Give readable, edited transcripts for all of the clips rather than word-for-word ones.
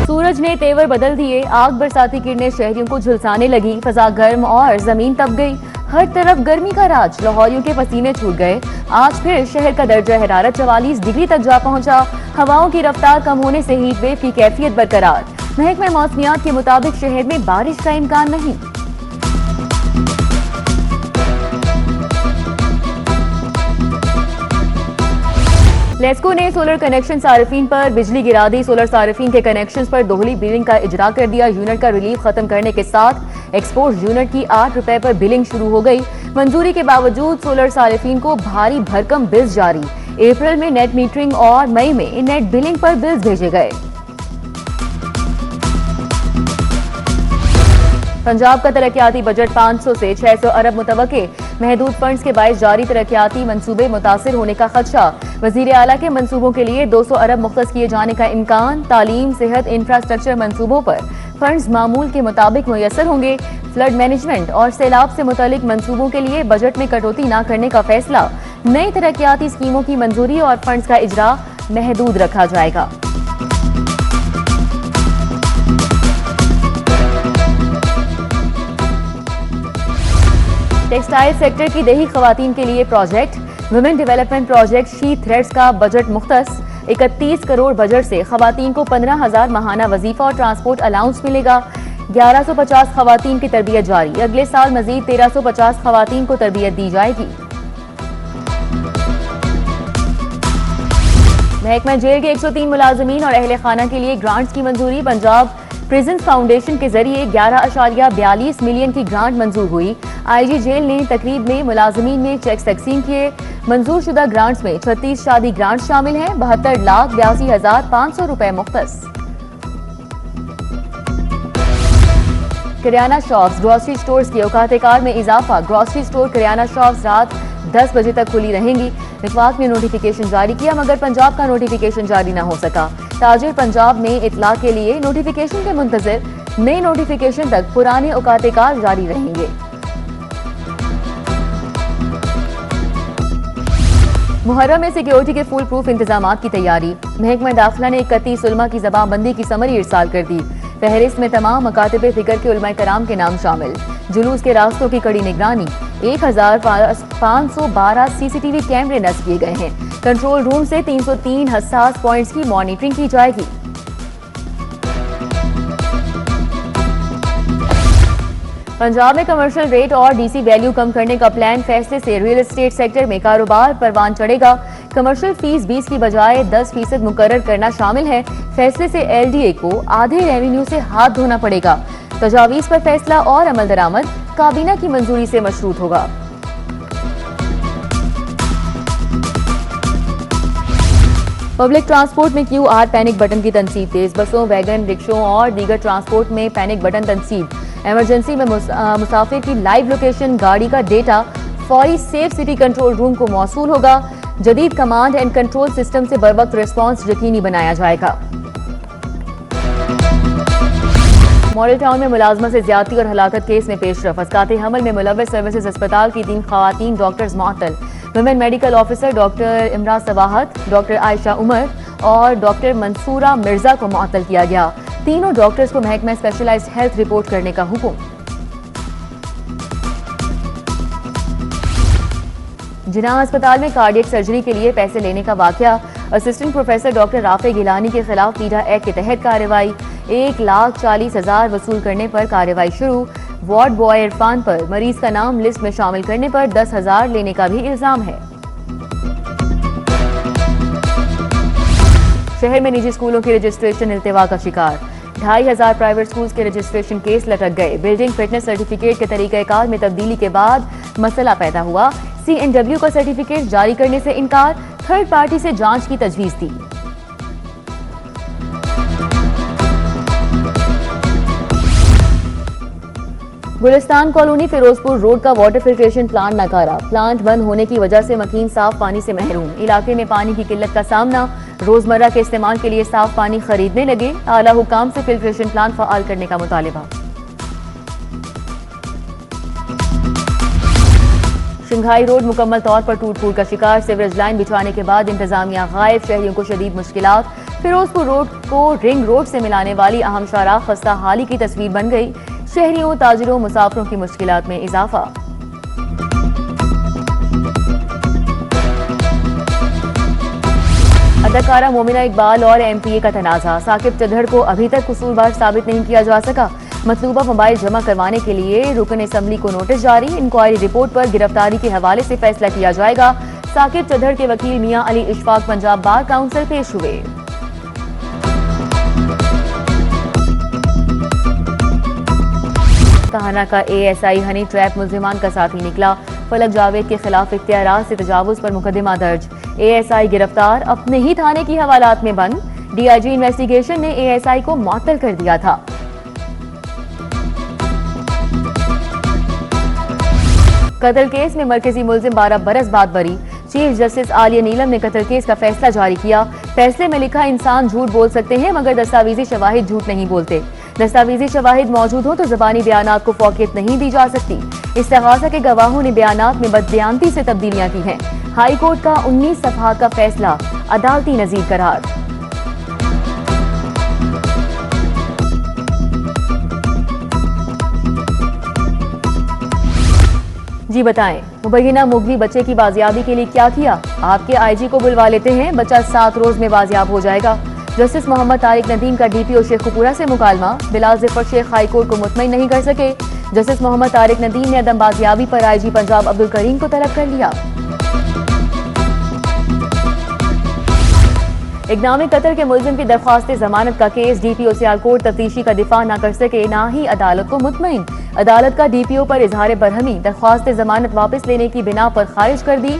सूरज ने तेवर बदल दिए, आग बरसाती किरणें शहरियों को झुलसाने लगी। फजा गर्म और जमीन तप गई, हर तरफ गर्मी का राज। लाहौरियों के पसीने छूट गए। आज फिर शहर का दर्जा हरारत 44 डिग्री तक जा पहुंचा। हवाओं की रफ्तार कम होने से हीट वेव की कैफियत बरकरार। महकमा मौसमियात के मुताबिक शहर में बारिश का इम्कान नहीं। लेस्को ने सोलर कनेक्शन सार्फिन पर बिजली गिरा दी। सोलर सार्फिन के कनेक्शंस पर दोहली बिलिंग का इजरा कर दिया। यूनिट का रिलीफ खत्म करने के साथ एक्सपोर्ट यूनिट की 8 रुपए पर बिलिंग शुरू हो गई। मंजूरी के बावजूद सोलर सार्फिन को भारी भरकम बिल्स जारी। अप्रैल में नेट मीटरिंग और मई में नेट बिलिंग पर बिल्स भेजे गए। पंजाब का तरक्याती बजट 500 से 600 अरब मुतवक्के। महदूद फंड्स के बायस जारी तरक्याती मंसूबे मुतासिर होने का खदशा। वजीर आला के मंसूबों के लिए 200 अरब मुख्तस किए जाने का इम्कान। तालीम, सेहत, इंफ्रास्ट्रक्चर मंसूबों पर फंड्स मामूल के मुताबिक मुयसर होंगे। फ्लड मैनेजमेंट और सैलाब से मुतालिक मंसूबों के लिए बजट में कटौती न करने का फैसला। नई तरक्याती स्कीमों की मंजूरी और फंड्स का इजरा महदूद रखा जाएगा। टेक्सटाइल सेक्टर की देही खवातीन के लिए project. Women development project she threads का बजट मुख्तस। 31 करोड़ बजट से खवातीन को 15,000 माहाना वजीफा और ट्रांसपोर्ट अलाउंस मिलेगा। 1150 खवातीन की तरबियत जारी। अगले साल मजीद 1350 खवातीन को तरबियत दी जाएगी। महकमा जेल के 103 मुलाजमीन और अहले खाना के लिए ग्रांट्स की मंजूरी। पंजाब प्रिजन फाउंडेशन के जरिए 11.42 मिलियन की ग्रांट मंजूर हुई। आईजी जेल ने तकरीब में मुलाजमीन में चेक तकसीम किए। मंजूर शुदा ग्रांट्स में 36 शादी ग्रांट शामिल हैं। 72,82,500 रुपए मुख्तस। किराना शॉप्स, ग्रोसरी स्टोर्स की औकात-ए-कार में इजाफा। ग्रोसरी स्टोर, किराना शॉप्स रात 10 बजे तक खुली रहेंगी। विफाक ने नोटिफिकेशन जारी किया मगर पंजाब का नोटिफिकेशन जारी न हो सका। ताजिर पंजाब ने इतला के लिए नोटिफिकेशन के मुंतजिर। नए नोटिफिकेशन तक पुराने औकात-ए-कार जारी रहेंगे। मुहर्रम में सिक्योरिटी के फुल प्रूफ इंतजाम की तैयारी। महकमा दाखिला ने 31 उलमा की जबानबंदी की समरी इरसाल कर दी। फहरिस्त में तमाम मकातिब फिक्र के उलमा कराम के नाम शामिल। जुलूस के रास्तों की कड़ी निगरानी। 1512 सीसीटीवी कैमरे नस्ब किए गए हैं। कंट्रोल रूम से 303 हसास पॉइंट्स की मॉनिटरिंग की जाएगी। पंजाब में कमर्शियल रेट और डीसी वैल्यू कम करने का प्लान। फैसले से रियल एस्टेट सेक्टर में कारोबार परवान चढ़ेगा। कमर्शियल फीस 20 की बजाय 10% मुकर्रर करना शामिल है। फैसले से एलडीए को आधे रेवेन्यू से हाथ धोना पड़ेगा। तजावीज पर फैसला और अमल दरामद काबीना की मंजूरी से मशरूत होगा। पब्लिक ट्रांसपोर्ट में क्यूआर पैनिक बटन की तनसीब तेज। बसों, वैगन, रिक्शों और दीगर ट्रांसपोर्ट में पैनिक बटन तनसीब। इमरजेंसी में मुसाफिर की लाइव लोकेशन, गाड़ी का डेटा फौरी सेफ सिटी कंट्रोल रूम को मौसूल होगा। जदीद कमांड एंड कंट्रोल सिस्टम से बरवक्त रिस्पांस यकीनी बनाया जाएगा। मॉडल टाउन में मुलाजमत से ज्यादती और हलाकत केस में पेशरफ। अस्काते हमल में मुलव्वस सर्विसेज अस्पताल की 3 खवातीन डॉक्टर्स मुअत्तल। Women medical officer doctor Imran Sawahat, doctor Ayesha Umar और डॉक्टर मंसूरा मिर्जा को मुअत्तल किया गया। तीनों डॉक्टर्स को महकमा स्पेशलाइज्ड हेल्थ रिपोर्ट करने का हुक्म। जिन्ना अस्पताल में कार्डियक सर्जरी के लिए पैसे लेने का वाकया। Assistant professor doctor Rafay Gilani के खिलाफ पीडा एक्ट के तहत कार्रवाई। 1,40,000 वसूल करने पर कार्रवाई शुरू। वार्ड बॉय इरफान पर मरीज का नाम लिस्ट में शामिल करने पर 10,000 लेने का भी इल्जाम है। शहर में निजी स्कूलों की रजिस्ट्रेशन इल्तिवा का शिकार। 2,500 प्राइवेट स्कूल्स के रजिस्ट्रेशन केस लटक गए। बिल्डिंग फिटनेस सर्टिफिकेट के तरीक़ेकार में तब्दीली के बाद मसला पैदा हुआ। CNW का सर्टिफिकेट जारी करने से इनकार। थर्ड पार्टी से जांच की तजवीज दी। गुलिस्तान कॉलोनी फिरोजपुर रोड का वाटर फिल्ट्रेशन प्लांट नकारा। प्लांट बंद होने की वजह से मकीन साफ पानी से महरूम। इलाके में पानी की किल्लत का सामना। रोजमर्रा के इस्तेमाल के लिए साफ पानी खरीदने लगे। आला हुकाम से फिल्ट्रेशन प्लांट फाल करने का मुतालिबा। शंघाई रोड मुकम्मल तौर पर टूट फूट का शिकार। सीवरेज लाइन बिछाने के बाद इंतजामिया गायब। शहरियों को शदीद मुश्किलात। फिरोजपुर रोड को रिंग रोड से मिलाने वाली अहम शाहराह खस्ता हाली की तस्वीर बन गई। शहरियों, ताजिरों, मुसाफिरों की मुश्किलात में इजाफा। अदाकारा मोमिना इकबाल और एमपीए का तनाजा। साकिब चढ़ड़ को अभी तक कसूरवार साबित नहीं किया जा सका। मतलूबा मोबाइल जमा करवाने के लिए रुकन असम्बली को नोटिस जारी। इंक्वायरी रिपोर्ट पर गिरफ्तारी के हवाले से फैसला किया जाएगा। साकिब चढ़ड़ के वकील मियां अली इशफाक पंजाब बार काउंसिल पेश हुए। कहाना का एएसआई हनी ट्रैप मुल्जिमान का साथी निकला। फलक जावेद के खिलाफ इख्तियारात से तजावुज पर मुकदमा दर्ज। एएसआई गिरफ्तार, अपने ही थाने की हवालात में बंद। डीआईजी इन्वेस्टिगेशन ने एएसआई को मुअत्तल कर दिया था। कत्ल केस में मरकजी मुल्जिम 12 बरस बाद बरी। चीफ जस्टिस आलिया नीलम ने कत्ल केस का फैसला जारी किया। फैसले में लिखा, इंसान झूठ बोल सकते हैं मगर दस्तावेजी शवाहिद झूठ नहीं बोलते। दस्तावेजी शवाहिद मौजूद हो तो ज़बानी बयानात को फौकियत नहीं दी जा सकती। इस्तिगासा के गवाहों ने बयानात में बदबयानती से तब्दीलियां की हैं। हाई कोर्ट का 19 सफ़हा का फैसला अदालती नज़ीर करार। जी बताएं, मुबैना मुगवी बच्चे की बाजियाबी के लिए क्या किया? आपके आईजी को बुलवा लेते हैं, बच्चा 7 रोज में बाजियाब हो जाएगा। जस्टिस मोहम्मद तारिक नदीम का डीपीओ शेखपुरा से मुकालमा। बिलाल ज़फ़र शेख हाई कोर्ट को मुतमईन नहीं कर सके। जस्टिस मोहम्मद तारिक नदीम ने अदम बाजियाबी पर आईजी पंजाब अब्दुल करीम को तलब कर लिया। इक़दाम कत्ल के मुल्जिम की दरख्वास्त जमानत का केस। डीपीओ सियालकोट तफ्तीशी का दिफा न कर सके, ना ही अदालत को मुतमईन। अदालत का डीपीओ पर इजहार बरहमी दरख्वास्त जमानत वापस लेने की बिना पर खारिज कर दी।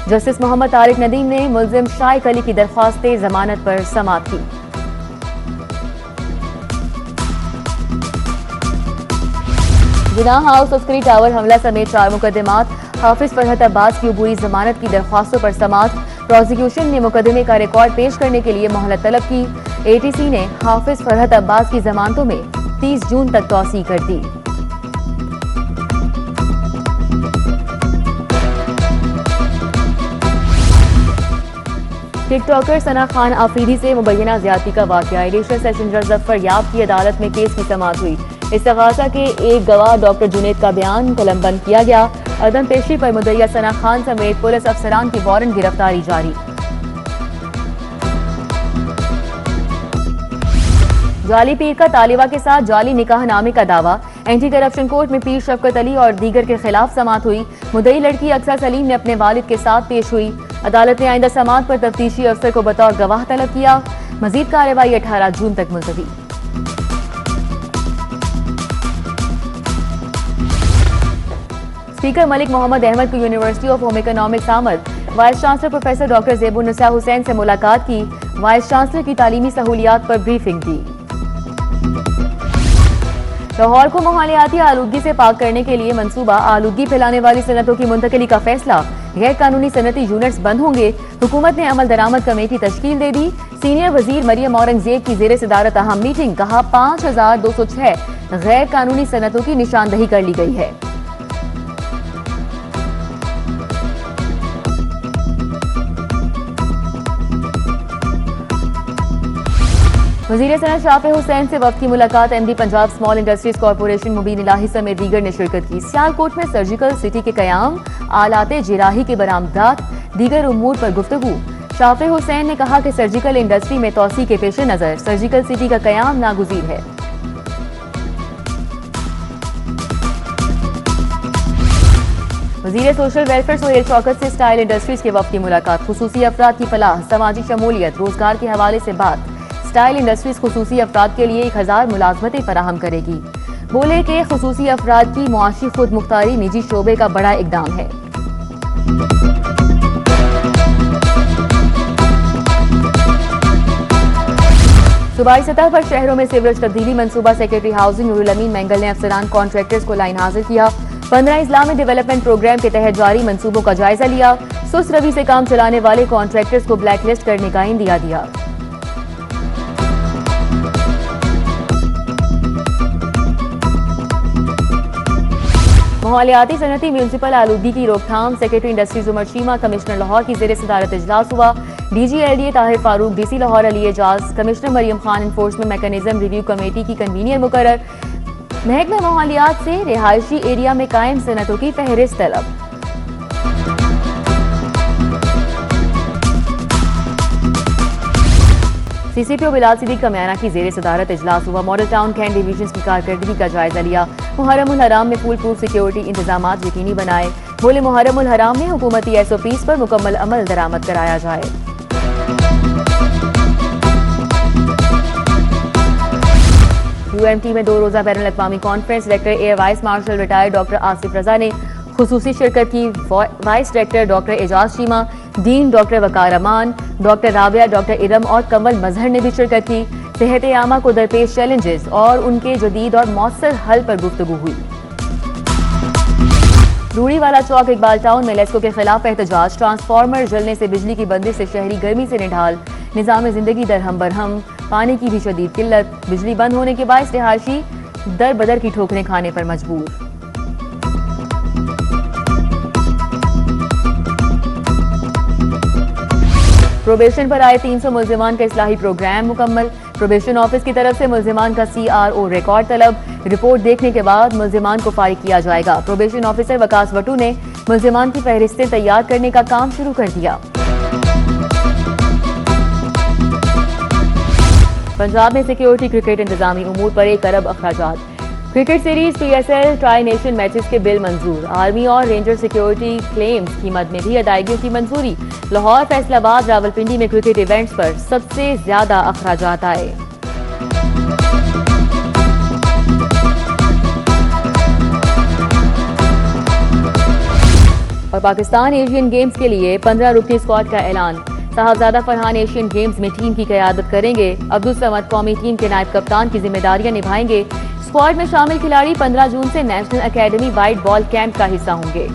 जस्टिस मोहम्मद तारिक नदीम ने मुल्जिम शाइक अली की दरख्वास्त जमानत पर समाअत की। जिनाह हाउस तस्करी टावर हमला समेत 4 मुकदमात। हाफिज फरहत अब्बास की अबूरी जमानत की दरख्वास्तों पर समाअत। प्रोसिक्यूशन ने मुकदमे का रिकॉर्ड पेश करने के लिए मोहलत तलब की। एटीसी ने हाफिज फरहत अब्बास की जमानतों में 30 जून तक तौसीह कर दी। टिकटॉकर सना खान आफरीदी से मुबैना ज्यादती का वाकया। एडिशनल सेशन जज जफर याब की अदालत में केस की समाअत हुई। इस्तिगासा के एक गवाह डॉक्टर जुनेद का बयान कलमबंद किया गया। अदम पेशी पर मुद्दईया सना खान समेत पुलिस अफसरान की वारंट गिरफ्तारी जारी। जाली पीर का तालिबा के साथ जाली निकाह नामे का दावा। एंटी करप्शन कोर्ट में पीर शफकत अली और दीगर के खिलाफ समाअत हुई। मुद्दई लड़की अक्सर सलीम ने अपने वालिद के साथ पेश हुई। अदालत ने आइंदा समाअत पर तफ्तीशी अफसर को बतौर गवाह तलब किया। मजीद कार्रवाई 18 जून तक मुलतवी। स्पीकर मलिक मोहम्मद अहमद को यूनिवर्सिटी ऑफ होम इकोनॉमिक्स आमद। Vice chancellor professor doctor Zebunnisa Hussain से मुलाकात की। वाइस चांसलर की तालीमी सहूलियात पर ब्रीफिंग दी। लाहौर को माहौलियाती आलूदगी से पाक करने के लिए मंसूबा। आलूदगी फैलाने वाली सनतों की मुंतकिली का फैसला। गैर कानूनी सनती यूनिट्स बंद होंगे। हुकूमत ने अमल दरामद कमेटी तश्कील दे दी। सीनियर वजीर मरियम औरंगजेब की जेर सदारत अहम मीटिंग। कहा 5206 गैर कानूनी सनतों की निशानदही कर ली गई है। वज़ीर सनत शाफे हुसैन से वक्त की मुलाकात। MD Punjab small industries corporation Mubeen Ilahi समेत दीगर ने शिरकत की। सियालकोट में सर्जिकल सिटी के कयाम, आलाते जिराही के बरामदात, दीगर उमूर पर गुफ्तगू। शाफे हुसैन ने कहा कि सर्जिकल इंडस्ट्री में तौसी के पेश नजर सर्जिकल सिटी का कयाम नागुज़ीर है। वज़ीर सोशल वेलफेयर सोहेल शौकत से स्टाइल इंडस्ट्रीज के वक्त की मुलाकात। खुसूसी अफराद की फलाह, समाजी शमूलियत, रोजगार के हवाले से बात। स्टाइल इंडस्ट्रीज खुसूसी अफराद के लिए 1000 मुलाजमतें फराहम करेगी। बोले कि खुसूसी अफराद की मुआशी खुद मुख्तारी निजी शोबे का बड़ा इकदाम है। सूबाई सतह पर शहरों में सीवरेज तब्दीली मंसूबा। सेक्रेटरी हाउसिंग नूरुल अमीन मैंगल ने अफसरान कॉन्ट्रैक्टर्स को लाइन हाजिर किया। 15 इस्लामी डेवलपमेंट प्रोग्राम के तहत जारी मंसूबों का जायजा लिया। सुस्त रवि से काम चलाने वाले कॉन्ट्रैक्टर्स को ब्लैकलिस्ट करने का इंदिया दिया। माहौलियाती सनती म्यूनसिपल आलूगी की रोकथाम secretary industries Umar Cheema commissioner Lahore की जेर सदारत इजलास हुआ। DG-LDA Tahir Farooq, DC Lahore Ali Ejaz, commissioner Maryam Khan enforcement mechanism review committee की कन्वीनियर मुकर्रर। महकमा माहौलियात से रिहायशी एरिया में कायम सनतों की फहरिस्त तलब। CCPO बिलाल सिद्दीक का म्याना की जेर सदारत इजलास हुआ। मॉडल टाउन कैंट डिवीजन की कारकर्दगी का जायजा लिया। मुहर्रमुल हराम में फुल प्रूफ सिक्योरिटी इंतजाम यकीनी बनाए। बोले मुहर्रमुल हराम में हुकूमती SOPs पर मुकम्मल अमल दरामद कराया जाए। UMT में 2 रोजा बैनुल अक़वामी conference. Director air vice marshal retired doctor Asif Raza ने खुसूसी शिरकत की। Vice director doctor Ejaz Cheema, dean doctor Waqar Aman, doctor Rabia, doctor Iram और कमल मजहर ने भी शिरकत की। सेहत आमा को दरपेश चैलेंजेस और उनके जदीद और मौसर हल पर गुफ्तगू हुई। रूड़ीवाला चौक इकबाल टाउन में लेस्को के खिलाफ एहतजाज। ट्रांसफार्मर जलने से बिजली की बंदिश से शहरी गर्मी से निढाल। निजाम जिंदगी दरहम बरहम, पानी की भी शदीद किल्लत। बिजली बंद होने के बायस रिहायशी दर बदर की ठोकरें खाने पर मजबूर। प्रोबेशन पर आए 300 मुल्जिमान का इस्लाही प्रोग्राम मुकम्मल। प्रोबेशन ऑफिस की तरफ से मुल्जिमान का CRO रिकॉर्ड तलब। रिपोर्ट देखने के बाद मुल्जिमान को फारिग किया जाएगा। प्रोबेशन ऑफिसर वकास वटू ने मुल्जिमान की फहरिस्तें तैयार करने का काम शुरू कर दिया। पंजाब में सिक्योरिटी क्रिकेट इंतजामी उमूर पर 1 अरब अखराजात। Cricket series PSL tri nation matches के बिल मंजूर। आर्मी और रेंजर सिक्योरिटी क्लेम्स की मद में भी अदायगियों की मंजूरी। लाहौर, फैसलाबाद, रावलपिंडी में क्रिकेट इवेंट्स पर सबसे ज्यादा अखराजात आए। और पाकिस्तान एशियन गेम्स के लिए 15 रुकनी स्क्वाड का ऐलान। साहबजादा फरहान एशियन गेम्स में टीम की क़यादत करेंगे। अब्दुल समद कौमी टीम के नायब कप्तान की जिम्मेदारियां निभाएंगे। स्क्वाड में शामिल खिलाड़ी 15 जून से national academy white ball camp का हिस्सा होंगे।